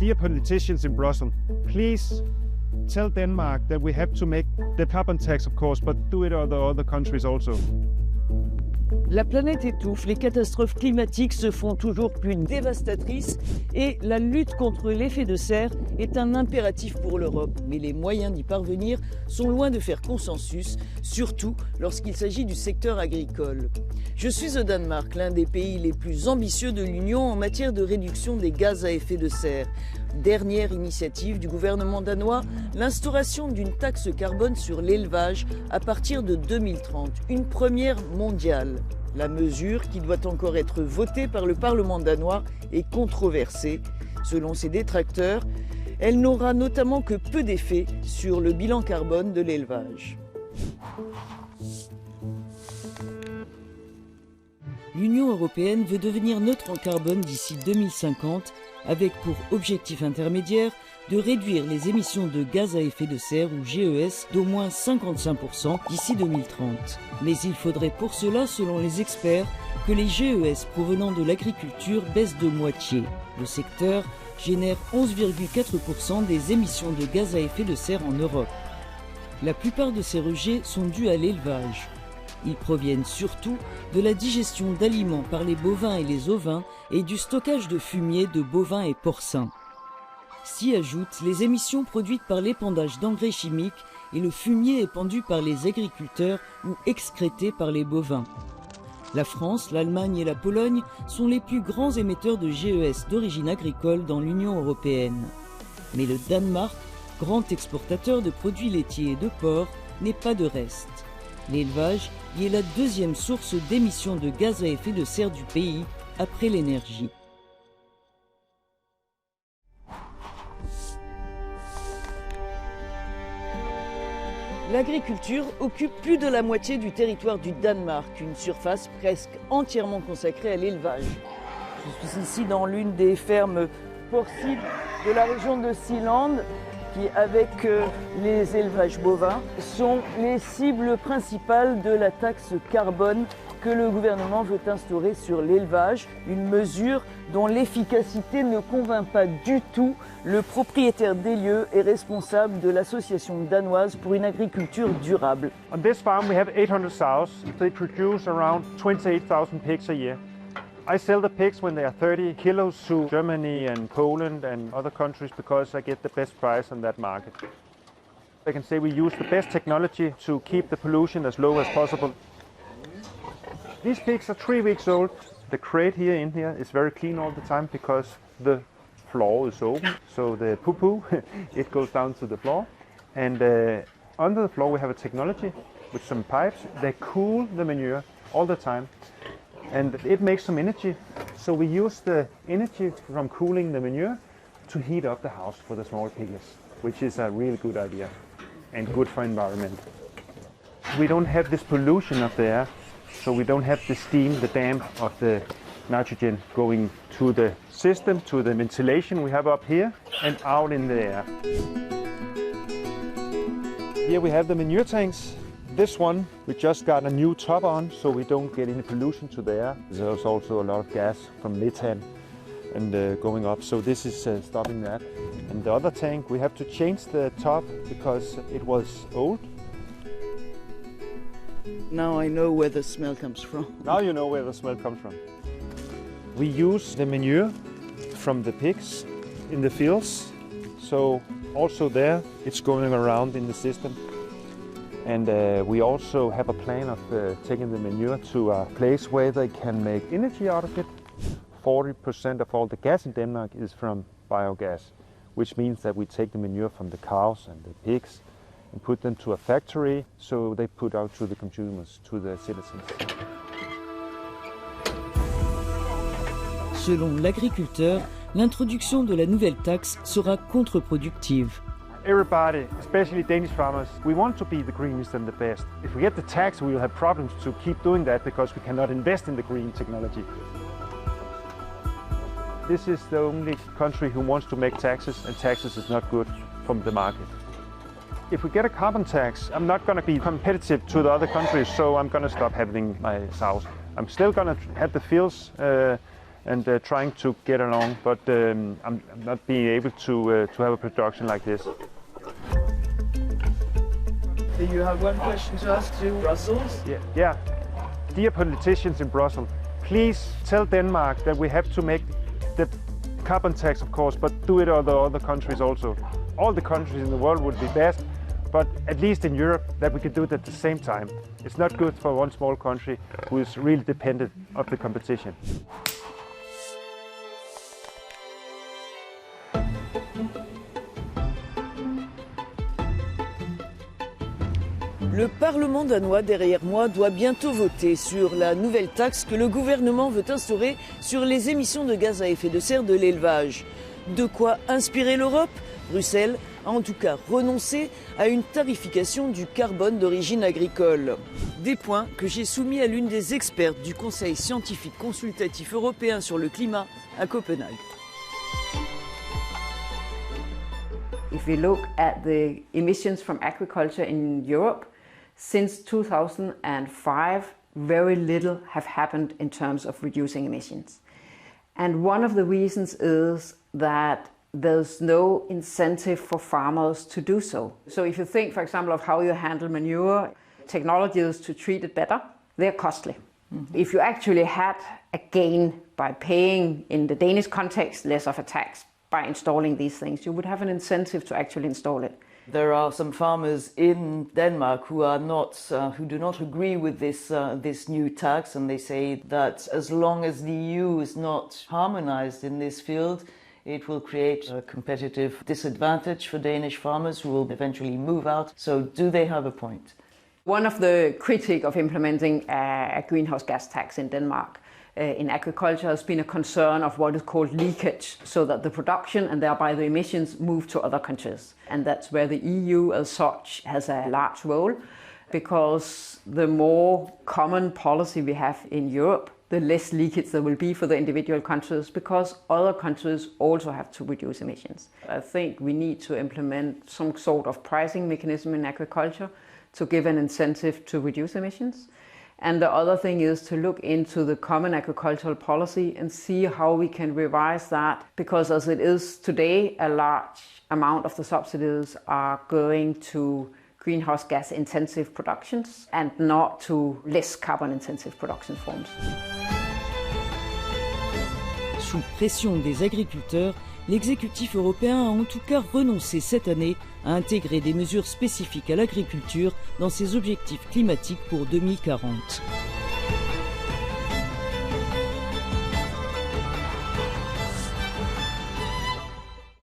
dear politicians in Brussels, please tell Denmark that we have to make the carbon tax, of course, but do it other countries also. La planète étouffe, les catastrophes climatiques se font toujours plus dévastatrices et la lutte contre l'effet de serre est un impératif pour l'Europe. Mais les moyens d'y parvenir sont loin de faire consensus, surtout lorsqu'il s'agit du secteur agricole. Je suis au Danemark, l'un des pays les plus ambitieux de l'Union en matière de réduction des gaz à effet de serre. Dernière initiative du gouvernement danois, l'instauration d'une taxe carbone sur l'élevage à partir de 2030, une première mondiale. La mesure, qui doit encore être votée par le Parlement danois, est controversée. Selon ses détracteurs, elle n'aura notamment que peu d'effet sur le bilan carbone de l'élevage. L'Union européenne veut devenir neutre en carbone d'ici 2050, avec pour objectif intermédiaire de réduire les émissions de gaz à effet de serre ou GES d'au moins 55% d'ici 2030. Mais il faudrait pour cela, selon les experts, que les GES provenant de l'agriculture baissent de moitié. Le secteur génère 11,4% des émissions de gaz à effet de serre en Europe. La plupart de ces rejets sont dus à l'élevage. Ils proviennent surtout de la digestion d'aliments par les bovins et les ovins et du stockage de fumier de bovins et porcins. S'y ajoutent les émissions produites par l'épandage d'engrais chimiques et le fumier épandu par les agriculteurs ou excrété par les bovins. La France, l'Allemagne et la Pologne sont les plus grands émetteurs de GES d'origine agricole dans l'Union européenne. Mais le Danemark, grand exportateur de produits laitiers et de porc, n'est pas de reste. L'élevage y est la deuxième source d'émissions de gaz à effet de serre du pays, après l'énergie. L'agriculture occupe plus de la moitié du territoire du Danemark, une surface presque entièrement consacrée à l'élevage. Je suis ici dans l'une des fermes porcives de la région de Sealand, qui, avec les élevages bovins, sont les cibles principales de la taxe carbone que le gouvernement veut instaurer sur l'élevage, une mesure dont l'efficacité ne convainc pas du tout le propriétaire des lieux et responsable de l'association danoise pour une agriculture durable. On this farm we have 800 sows. They produce around 28,000 pigs a year. I sell the pigs when they are 30 kilos to Germany and Poland and other countries because I get the best price on that market. I can say we use the best technology to keep the pollution as low as possible. These pigs are 3 weeks old. The crate here in here is very clean all the time because the floor is open. So the poo-poo, it goes down to the floor. And under the floor we have a technology with some pipes. They cool the manure all the time. And it makes some energy. So we use the energy from cooling the manure to heat up the house for the small piglets, which is a really good idea and good for environment. We don't have this pollution of the air. So we don't have the steam, the damp of the nitrogen going to the system, to the ventilation we have up here and out in the air. Here we have the manure tanks. This one we just got a new top on so we don't get any pollution to the air. There's also a lot of gas from methane and going up, so this is stopping that. And the other tank we have to change the top because it was old. Now I know where the smell comes from. Now you know where the smell comes from. We use the manure from the pigs in the fields, so also there it's going around in the system. And we also have a plan of taking the manure to a place where they can make energy out of it. 40% of all the gas in Denmark is from biogas, which means that we take the manure from the cows and the pigs and put them to a factory, so they put out to the consumers, to the citizens. Selon l'agriculteur, l'introduction de la nouvelle taxe sera contre-productive. Everybody, especially Danish farmers, we want to be the greenest and the best. If we get the tax, we will have problems to keep doing that because we cannot invest in the green technology. This is the only country who wants to make taxes, and taxes is not good from the market. If we get a carbon tax, I'm not going to be competitive to the other countries, so I'm going to stop having my sows. I'm still going to have the fields and trying to get along, but I'm not being able to have a production like this. Do you have one question to ask to Brussels? Yeah. Dear politicians in Brussels, please tell Denmark that we have to make the carbon tax, of course, but do it on the other countries also. All the countries in the world would be best, but at least in Europe that we could do it at the same time. It's not good for one small country who is really dependent of the competition. Le Parlement danois, derrière moi, doit bientôt voter sur la nouvelle taxe que le gouvernement veut instaurer sur les émissions de gaz à effet de serre de l'élevage. De quoi inspirer l'Europe ? Bruxelles a en tout cas renoncé à une tarification du carbone d'origine agricole. Des points que j'ai soumis à l'une des expertes du Conseil scientifique consultatif européen sur le climat à Copenhague. If we look at the emissions from agriculture in Europe, since 2005, very little have happened in terms of reducing emissions. And one of the reasons is that there's no incentive for farmers to do so. So if you think, for example, of how you handle manure, technologies to treat it better, they're costly. Mm-hmm. If you actually had a gain by paying, in the Danish context, less of a tax by installing these things, you would have an incentive to actually install it. There are some farmers in Denmark who do not agree with this new tax, and they say that as long as the EU is not harmonized in this field, it will create a competitive disadvantage for Danish farmers who will eventually move out. So do they have a point? One of the critiques of implementing a greenhouse gas tax in Denmark in agriculture has been a concern of what is called leakage, so that the production and thereby the emissions move to other countries. And that's where the EU as such has a large role, because the more common policy we have in Europe, the less leakage there will be for the individual countries, because other countries also have to reduce emissions. I think we need to implement some sort of pricing mechanism in agriculture to give an incentive to reduce emissions. And the other thing is to look into the common agricultural policy and see how we can revise that, because as it is today, a large amount of the subsidies are going to greenhouse gas intensive productions and not to less carbon intensive production forms. Sous pression des agriculteurs, l'exécutif européen a en tout cas renoncé cette année à intégrer des mesures spécifiques à l'agriculture dans ses objectifs climatiques pour 2040.